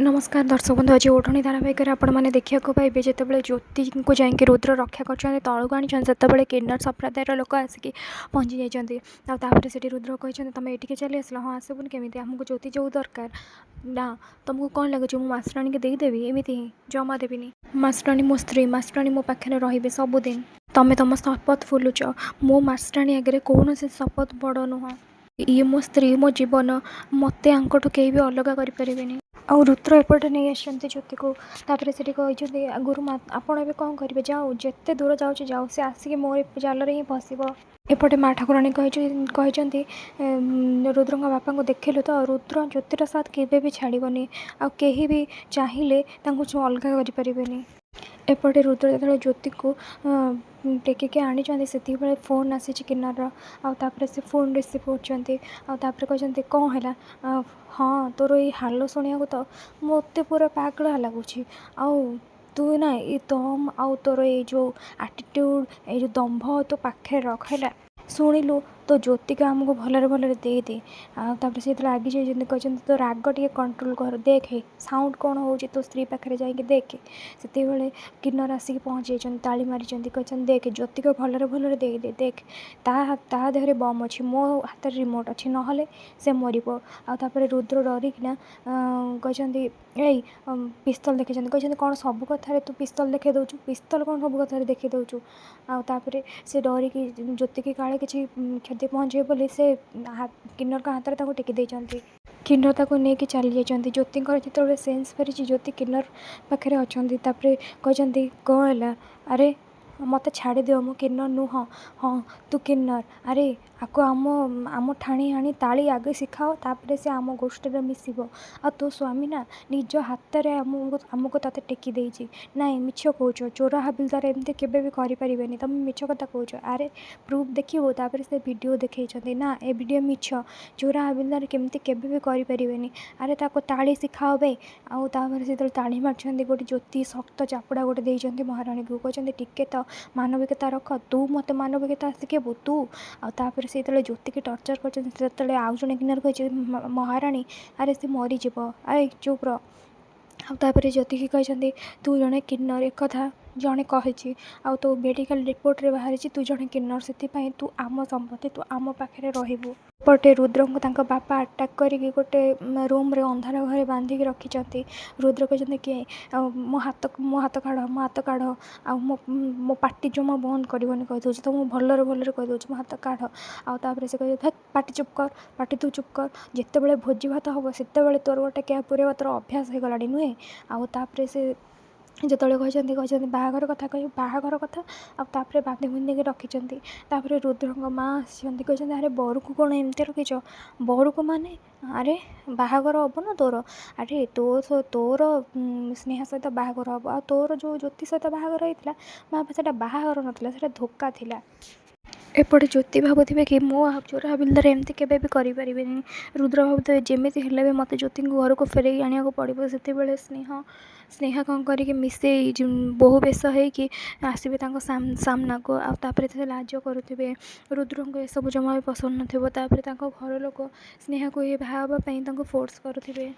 नमस्कार दर्शक बंधु आज ओढ़णी धारावाहिक आपने देखा पाइबे जितेबाला ज्योति को जाकि रुद्र रक्षा कर तौक आनी से किन्नर संप्रदायर लोक आसिक पहुँची जाते से रुद्र कहते तुम ये चली आसल हाँ आसबुनि केमी आमको ज्योति जो दरकार ना तुमको कौन लगे मुझे मास्टराणी के देदेवी एमती ही जमा देवी मास्टराणी मो स्त्री मास्टराणी मो पाखे रे सबुदिन तुम तुम शपथ फुलुच मो मास्टराणी आगे कौन से शपथ बड़ नुह ये मो स्त्री मो जीवन मत आंकठू कहीं भी अलग करें आउ रुद्र एपटे नहीं आसते ज्योति को तापर से कहते गुरुमा आपड़ ए कौन करेंगे जाओ जिते दूर जाऊँ जाओ से आसिक मोर जाल ही फसब एपटे माँ ठाकुराणी कहते रुद्र बापा को देखिलु तो रुद्र ज्योतिर साथ केवे भी छाड़बनी आ कहीं भी चाहिए अलग करें एपटे रुद्र जो ज्योति को टेकिके आनी से फोन आसी किन्नर आउे से फोन रिसीव कर कहते कौन है हाँ तोर ये हाल शुणा तो मत पूरा पागल लगुच तू ना ये दम आउ तोर ये जो आटिट्यूड ये जो दंभ तो पाखे रख है शुणिलु तो ज्योति को आमको भलरे भलरे दे दे तापर से रागी जाइए कहते तो राग टे कंट्रोल कर देखे साउंड कौन हो तो स्त्री पाखे जाकि देखे से किन्नर आसिक पहुँची जाइए ताली मारी कहते देख ज्योति को भलरे भलरे दे दे देख ता देहरे बम अच्छी मो हाथ रिमोट अच्छी ना से मरब आपर रुद्र डरिकिना कहते यही पिस्तल देखी कहते कौन सब कथार तू पिस्तल देखे दौचु पिस्तल कौन सब कथार देखी दौचु आपर से डरिकी ज्योति की काले किसी क्षति पहुँचे बोली से किन्नर का हाथ में टेकी देते किन्नर ताको लेकिन चली जाती ज्योति जो सेन्स फेरी ज्योति किन्नर पाखे अच्छा कहते कौन है अरे मत छाड़ी दियो मो किन्नर नुह हाँ तू किन्नर अरे आपको आम ठाणी हाणी ताली आगे शिखाओ तापर से आम गोष्ठी मिसब आ तो स्वामी ना निज हाथ में आमको ते टेकी देची ना मिछ कौच चोर हाबिलदार एमती केवे भी करें तुम मिछ कथा कौच अरे प्रूफ देखो तापर से वीडियो देखते ना ए वीडियो मिछ चोर हाबिलदार केमती केवे भी करें अरे ताको ताली शिखाओ बे आउे से ताली मार्च गोटे ज्योति शक्त चापुड़ा गोटे देते महाराणी को कहते टिके तो मानविकता रख तू मत मानविकता शिखेबू तू आपर से ज्योति की टर्चर कर आउ जड़े किन्नर कही महाराणी अरे से मरीज अरे चुप रहा ज्योति की कहते तू जड़े किन्नर एक कथा जड़े कही तो मेडिकल रिपोर्ट रे बाहरी तू जड़े किन्नर से तू आम संपत्ति तू आम पाखे रहीबू पटे रुद्र को बापा अटैक करके गोटे रूम रे अंधार घरे बांधिक रखी रुद्र कहते कि मो हाथ काढ़ आ मो पार्टी जमा बंद करनी कहीदे तो मुझे भलरे भलरे कहीदे मो हाथ काढ़ आउे से कहते पार्टी चुप कर पार्टी तू चुप कर जिते भोजी भात हम से तोर गोटे क्या पूरे तोर अभ्यास हो गला नुहे आउे से जो कहते बाहाघर कथा कह बाहाघर कथा आउे बांधि बुंधि रखिंट रुद्र माँ आसी कहते अरे बर को कौन एमती रखीच बर को माने अरे बाहाघर हम ना तोर अरे तोर स्नेहा सहित बाहाघर हम आ तोर जो ज्योति सहित बाहाघर होता माँ से बाहाघर नाला धोखा थिला एपटे ज्योति भावुवे कि मो चोर हाबिलदार एमती केवे भी करें रुद्र भावुवे जमी हेल्ले भी मत ज्योति घर को फेर आने को पड़ो से स्नेहा कौन करके मिसे बहु बेश होगी आसवे सामना को आउे से लाज करुवे रुद्र को यह सब जमा भी पसंद नथिबो घर लोक स्नेहा को ये बाहावाई फोर्स करुवे।